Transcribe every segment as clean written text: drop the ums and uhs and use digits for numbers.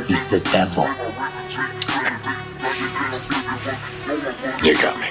He's the devil. You got me.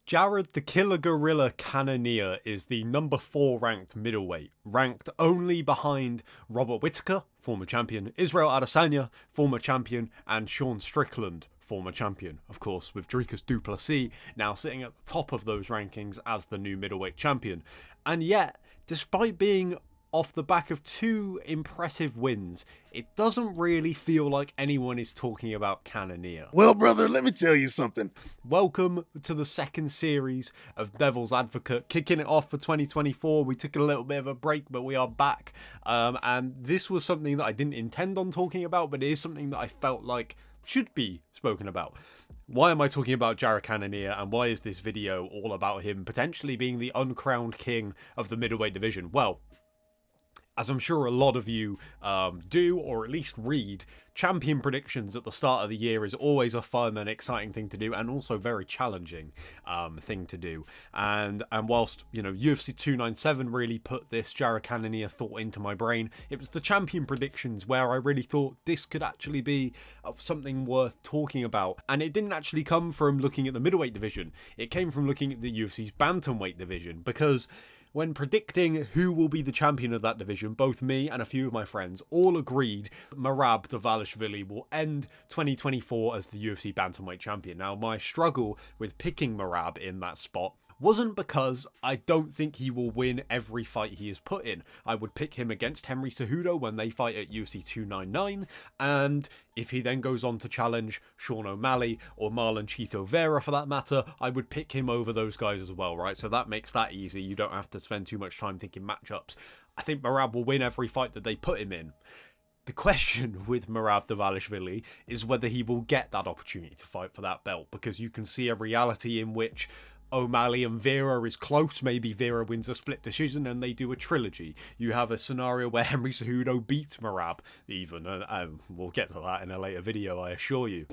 Jared the Killer Gorilla Cannonier is the number 4 ranked middleweight, ranked only behind Robert Whittaker, former champion, Israel Adesanya, former champion, and Sean Strickland, former champion, of course, with Dricus du Plessis now sitting at the top of those rankings as the new middleweight champion. And yet, despite being off the back of 2 impressive wins, it doesn't really feel like anyone is talking about Cannonier. Well, brother, let me tell you something. Welcome to the second series of Devil's Advocate, kicking it off for 2024. We took a little bit of a break, but we are back. And this was something that I didn't intend on talking about, but it is something that I felt like should be spoken about. Why am I talking about Jared Cannonier, and why is this video all about him potentially being the uncrowned king of the middleweight division? Well, as I'm sure a lot of you do, or at least read, champion predictions at the start of the year is always a fun and exciting thing to do, and also very challenging thing to do. And whilst, you know, UFC 297 really put this Jared Cannonier thought into my brain, it was the champion predictions where I really thought this could actually be something worth talking about. And it didn't actually come from looking at the middleweight division. It came from looking at the UFC's bantamweight division, because when predicting who will be the champion of that division, both me and a few of my friends all agreed Merab Dvalishvili will end 2024 as the UFC bantamweight champion. Now, my struggle with picking Merab in that spot wasn't because I don't think he will win every fight he is put in. I would pick him against Henry Cejudo when they fight at UFC 299, and if he then goes on to challenge Sean O'Malley or Marlon Chito Vera for that matter, I would pick him over those guys as well, right? So that makes that easy. You don't have to spend too much time thinking matchups. I think Merab will win every fight that they put him in. The question with Merab Dvalishvili is whether he will get that opportunity to fight for that belt, because you can see a reality in which O'Malley and Vera is close. Maybe Vera wins a split decision and they do a trilogy. You have a scenario where Henry Cejudo beats Merab even, and we'll get to that in a later video, I assure you.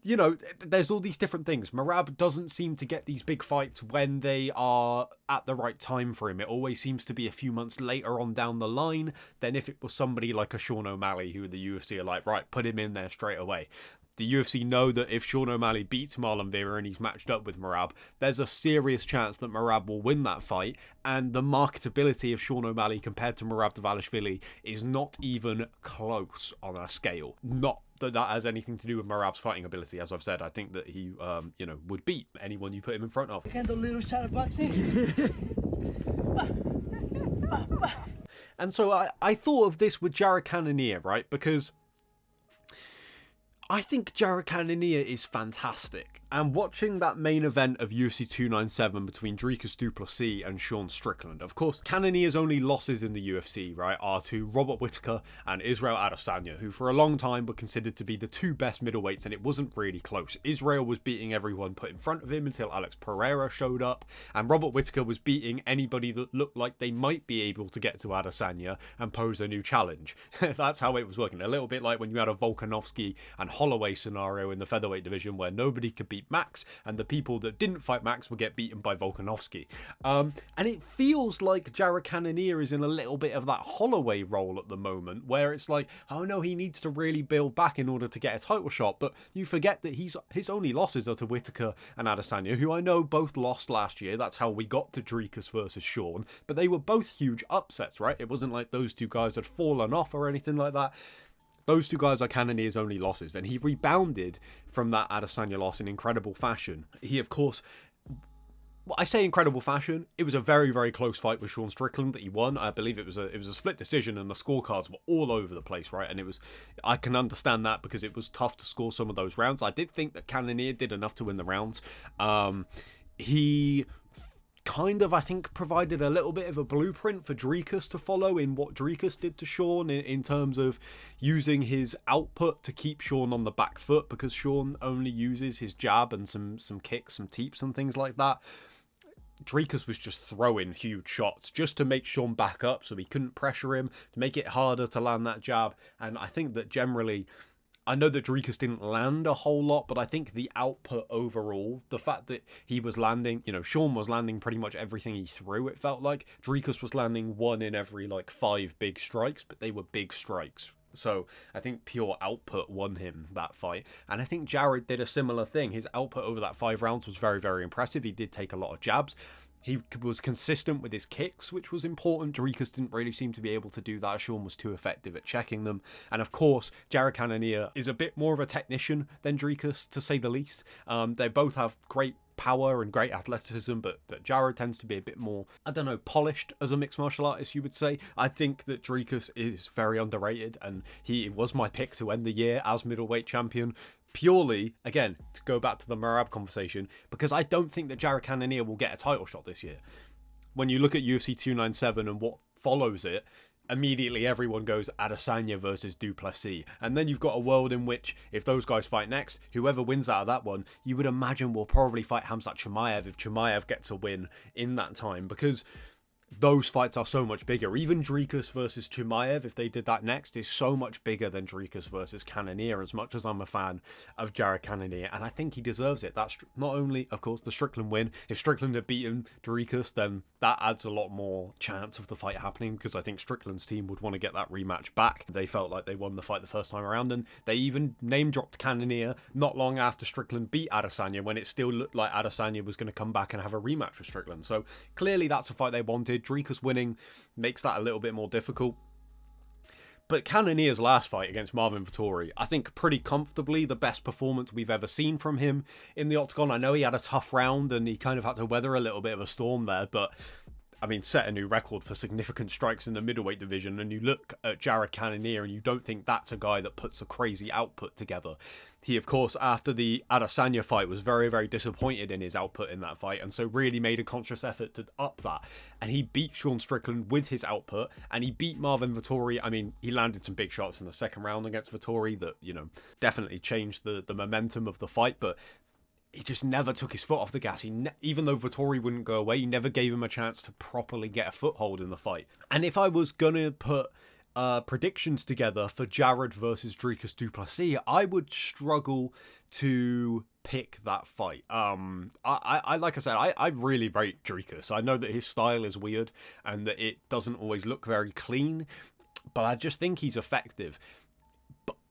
You know, there's all these different things. Merab doesn't seem to get these big fights when they are at the right time for him. It always seems to be a few months later on down the line than if it was somebody like a Sean O'Malley, who the UFC are like, right, put him in there straight away. The UFC know that if Sean O'Malley beats Marlon Vera and he's matched up with Merab, there's a serious chance that Merab will win that fight, and the marketability of Sean O'Malley compared to Merab Dvalishvili is not even close on a scale. Not that that has anything to do with Merab's fighting ability. As I've said, I think that he, would beat anyone you put him in front of. Can do little shadow boxing. And so I thought of this with Jared Cannonier, right? Because I think Jared Cannonier is fantastic, and watching that main event of UFC 297 between Dricus du Plessis and Sean Strickland, of course, Cannonier's only losses in the UFC, right, are to Robert Whittaker and Israel Adesanya, who for a long time were considered to be the 2 best middleweights, and it wasn't really close. Israel was beating everyone put in front of him until Alex Pereira showed up, and Robert Whittaker was beating anybody that looked like they might be able to get to Adesanya and pose a new challenge. That's how it was working. A little bit like when you had a Volkanovski and Holloway scenario in the featherweight division where nobody could beat Max, and the people that didn't fight Max would get beaten by Volkanovski. And it feels like Jared Cannonier is in a little bit of that Holloway role at the moment, where it's like, oh no, he needs to really build back in order to get a title shot, but you forget that his only losses are to Whittaker and Adesanya, who I know both lost last year. That's how we got to Dricus versus Sean, but they were both huge upsets, right? It wasn't like those 2 guys had fallen off or anything like that. Those 2 guys are Cannonier's only losses, and he rebounded from that Adesanya loss in incredible fashion. He, of course, I say incredible fashion, it was a very, very close fight with Sean Strickland that he won. I believe it was a split decision, and the scorecards were all over the place, right? And I can understand that because it was tough to score some of those rounds. I did think that Cannonier did enough to win the rounds. He kind of, I think, provided a little bit of a blueprint for Dricus to follow in what Dricus did to Sean in terms of using his output to keep Sean on the back foot, because Sean only uses his jab and some kicks, some teeps and things like that. Dricus was just throwing huge shots just to make Sean back up so he couldn't pressure him, to make it harder to land that jab. And I think that generally, I know that Dricus didn't land a whole lot, but I think the output overall, the fact that he was landing, Sean was landing pretty much everything he threw, it felt like. Dricus was landing 1 in every 5 big strikes, but they were big strikes. So I think pure output won him that fight. And I think Jared did a similar thing. His output over that 5 rounds was very, very impressive. He did take a lot of jabs. He was consistent with his kicks, which was important. Dricus didn't really seem to be able to do that. Sean was too effective at checking them. And of course, Jared Cannonier is a bit more of a technician than Dricus, to say the least. They both have great power and great athleticism, but Jared tends to be a bit more, polished as a mixed martial artist, you would say. I think that Dricus is very underrated, and he was my pick to end the year as middleweight champion. Purely, again, to go back to the Merab conversation, because I don't think that Jared Cannonier will get a title shot this year. When you look at UFC 297 and what follows it, immediately everyone goes Adesanya versus Du Plessis. And then you've got a world in which, if those guys fight next, whoever wins out of that one, you would imagine will probably fight Khamzat Chimaev if Chimaev gets a win in that time, because those fights are so much bigger. Even Dricus versus Chimaev, if they did that next, is so much bigger than Dricus versus Cannonier, as much as I'm a fan of Jared Cannonier, and I think he deserves it. That's not only, of course, the Strickland win. If Strickland had beaten Dricus, then that adds a lot more chance of the fight happening, because I think Strickland's team would want to get that rematch back. They felt like they won the fight the first time around, and they even name-dropped Cannonier not long after Strickland beat Adesanya, when it still looked like Adesanya was going to come back and have a rematch with Strickland. So clearly that's a fight they wanted. Dricus winning makes that a little bit more difficult. But Cannonier's last fight against Marvin Vettori, I think pretty comfortably the best performance we've ever seen from him in the octagon. I know he had a tough round and he kind of had to weather a little bit of a storm there, but set a new record for significant strikes in the middleweight division, and you look at Jared Cannonier and you don't think that's a guy that puts a crazy output together. He, of course, after the Adesanya fight, was very, very disappointed in his output in that fight, and so really made a conscious effort to up that. And he beat Sean Strickland with his output, and he beat Marvin Vettori. He landed some big shots in the second round against Vettori that, definitely changed the momentum of the fight, but he just never took his foot off the gas. Even though Vettori wouldn't go away, he never gave him a chance to properly get a foothold in the fight. And if I was going to put predictions together for Jared versus Dricus Du Plessis, I would struggle to pick that fight. Like I said, I really rate Dricus. I know that his style is weird and that it doesn't always look very clean, but I just think he's effective.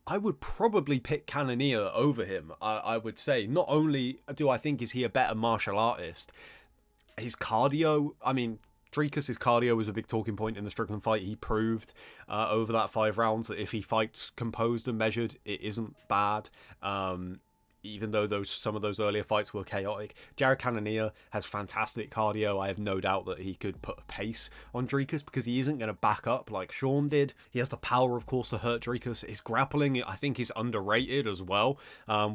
I would probably pick Cannonier over him. I would say, not only do I think is he a better martial artist, his cardio, Dricus' cardio was a big talking point in the Strickland fight. He proved over that 5 rounds that if he fights composed and measured, it isn't bad. Even though some of those earlier fights were chaotic. Jared Cannonier has fantastic cardio. I have no doubt that he could put a pace on Dricus, because he isn't going to back up like Sean did. He has the power, of course, to hurt Dricus. His grappling, I think, is underrated as well.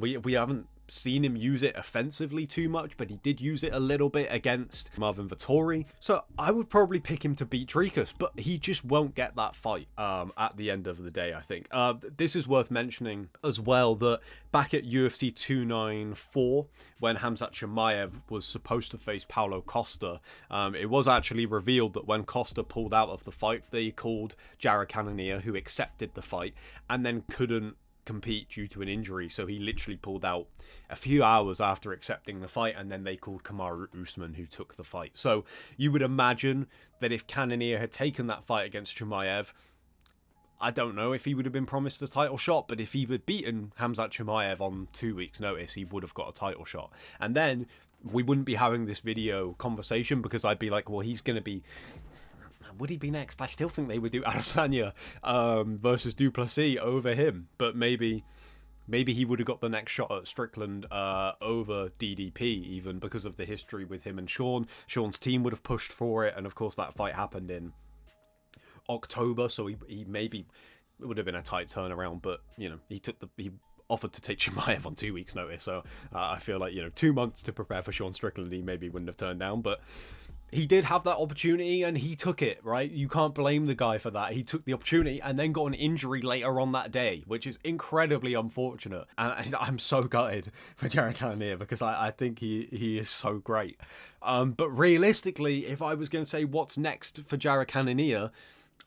We haven't seen him use it offensively too much, but he did use it a little bit against Marvin Vettori. So I would probably pick him to beat Dricus, but he just won't get that fight at the end of the day, I think. This is worth mentioning as well, that back at UFC 294, when Khamzat Chimaev was supposed to face Paulo Costa, it was actually revealed that when Costa pulled out of the fight, they called Jared Cannonier, who accepted the fight, and then couldn't compete due to an injury, so he literally pulled out a few hours after accepting the fight, and then they called Kamaru Usman, who took the fight. So you would imagine that if Cannonier had taken that fight against Chimaev, I don't know if he would have been promised a title shot, but if he had beaten Khamzat Chimaev on 2 weeks' notice, he would have got a title shot. And then we wouldn't be having this video conversation, because I'd be like, well, he's going to be... Would he be next? I still think they would do Adesanya versus Du Plessis over him, but maybe he would have got the next shot at Strickland over DDP, even because of the history with him and Sean. Sean's team would have pushed for it, and of course that fight happened in October, so he maybe, it would have been a tight turnaround, but he offered to take Chimaev on 2 weeks' notice, so I feel like 2 months to prepare for Sean Strickland, he maybe wouldn't have turned down, but he did have that opportunity and he took it, right? You can't blame the guy for that. He took the opportunity and then got an injury later on that day, which is incredibly unfortunate. And I'm so gutted for Jared Cannonier because I think he is so great. But realistically, if I was going to say what's next for Jared Cannonier,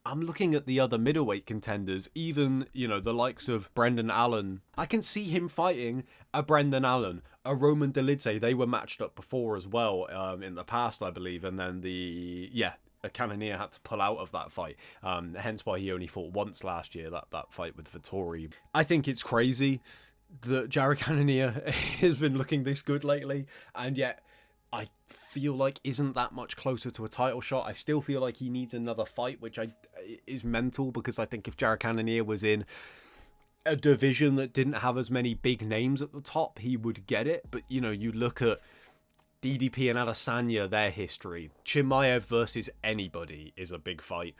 I'm looking at the other middleweight contenders, even, you know, the likes of Brendan Allen. I can see him fighting a Brendan Allen, a Roman Dolidze. They were matched up before as well in the past, I believe. And then Cannonier had to pull out of that fight. Hence why he only fought once last year, that fight with Vettori. I think it's crazy that Jared Cannonier has been looking this good lately, and yet I feel like isn't that much closer to a title shot. I still feel like he needs another fight, which is mental, because I think if Jared Cannonier was in a division that didn't have as many big names at the top, he would get it. But, you know, you look at DDP and Adesanya, their history. Chimaev versus anybody is a big fight.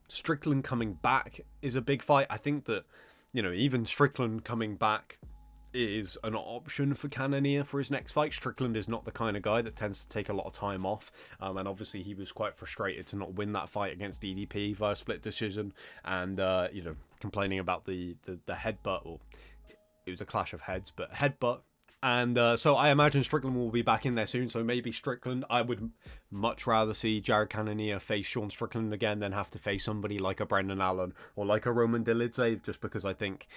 Strickland coming back is a big fight. I think that, you know, even Strickland coming back is an option for Cannonier for his next fight. Strickland is not the kind of guy that tends to take a lot of time off, and obviously he was quite frustrated to not win that fight against DDP via split decision, and you know, complaining about the headbutt, or it was a clash of heads, but headbutt. And so I imagine Strickland will be back in there soon, so maybe Strickland. I would much rather see Jared Cannonier face Sean Strickland again than have to face somebody like a Brendan Allen or like a Roman Dolidze, just because I think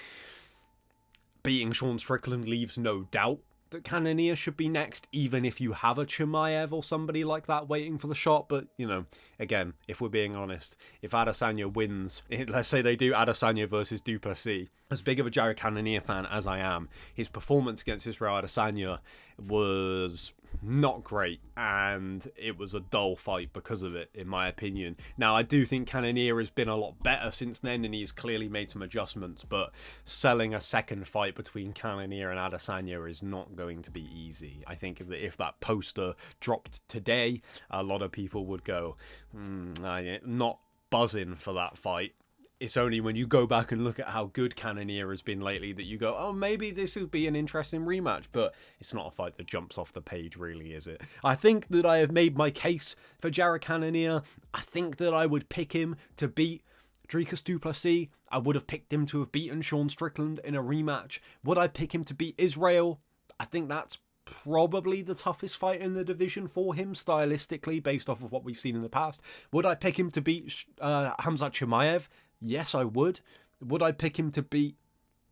beating Sean Strickland leaves no doubt that Cannonier should be next, even if you have a Chimaev or somebody like that waiting for the shot. But, you know, again, if we're being honest, if Adesanya wins, let's say they do Adesanya versus Duplessis, as big of a Jared Cannonier fan as I am, his performance against Israel Adesanya was not great, and it was a dull fight because of it, in my opinion. Now, I do think Cannonier has been a lot better since then, and he's clearly made some adjustments, but selling a second fight between Cannonier and Adesanya is not going to be easy. I think if that poster dropped today, a lot of people would go, not buzzing for that fight. It's only when you go back and look at how good Cannonier has been lately that you go, oh, maybe this would be an interesting rematch. But it's not a fight that jumps off the page, really, is it? I think that I have made my case for Jared Cannonier. I think that I would pick him to beat Dricus Duplessis. I would have picked him to have beaten Sean Strickland in a rematch. Would I pick him to beat Israel? I think that's probably the toughest fight in the division for him stylistically, based off of what we've seen in the past. Would I pick him to beat Khamzat Chimaev? Yes, I would. Would I pick him to beat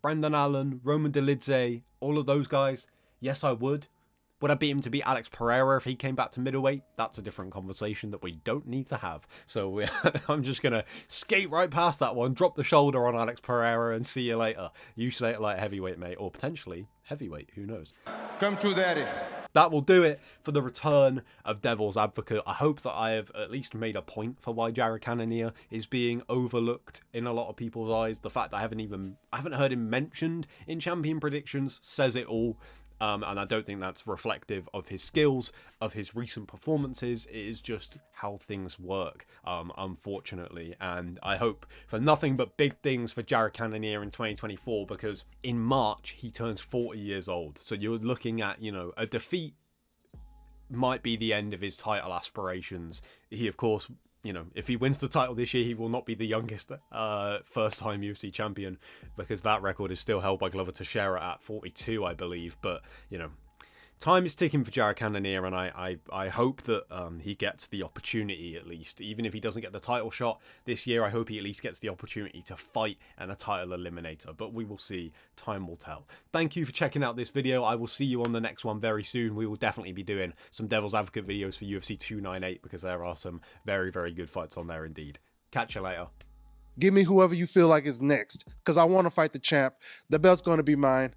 Brendan Allen, Roman Dolidze, all of those guys? Yes, I would. Would I beat him to beat Alex Pereira if he came back to middleweight? That's a different conversation that we don't need to have. So I'm just going to skate right past that one, drop the shoulder on Alex Pereira, and see you later. You say it like heavyweight, mate, or potentially heavyweight, who knows? Come true, daddy. That will do it for the return of Devil's Advocate. I hope that I have at least made a point for why Jared Cannonier is being overlooked in a lot of people's eyes. The fact that I haven't heard him mentioned in champion predictions says it all. And I don't think that's reflective of his skills, of his recent performances. It is just how things work, unfortunately. And I hope for nothing but big things for Jared Cannonier in 2024, because in March, he turns 40 years old. So you're looking at, you know, a defeat might be the end of his title aspirations. He, of course, you know, if he wins the title this year, he will not be the youngest first-time UFC champion, because that record is still held by Glover Teixeira at 42, I believe. But, you know, time is ticking for Jared Cannonier, and I hope that he gets the opportunity, at least. Even if he doesn't get the title shot this year, I hope he at least gets the opportunity to fight and a title eliminator. But we will see. Time will tell. Thank you for checking out this video. I will see you on the next one very soon. We will definitely be doing some Devil's Advocate videos for UFC 298, because there are some very, very good fights on there indeed. Catch you later. Give me whoever you feel like is next, because I want to fight the champ. The belt's going to be mine.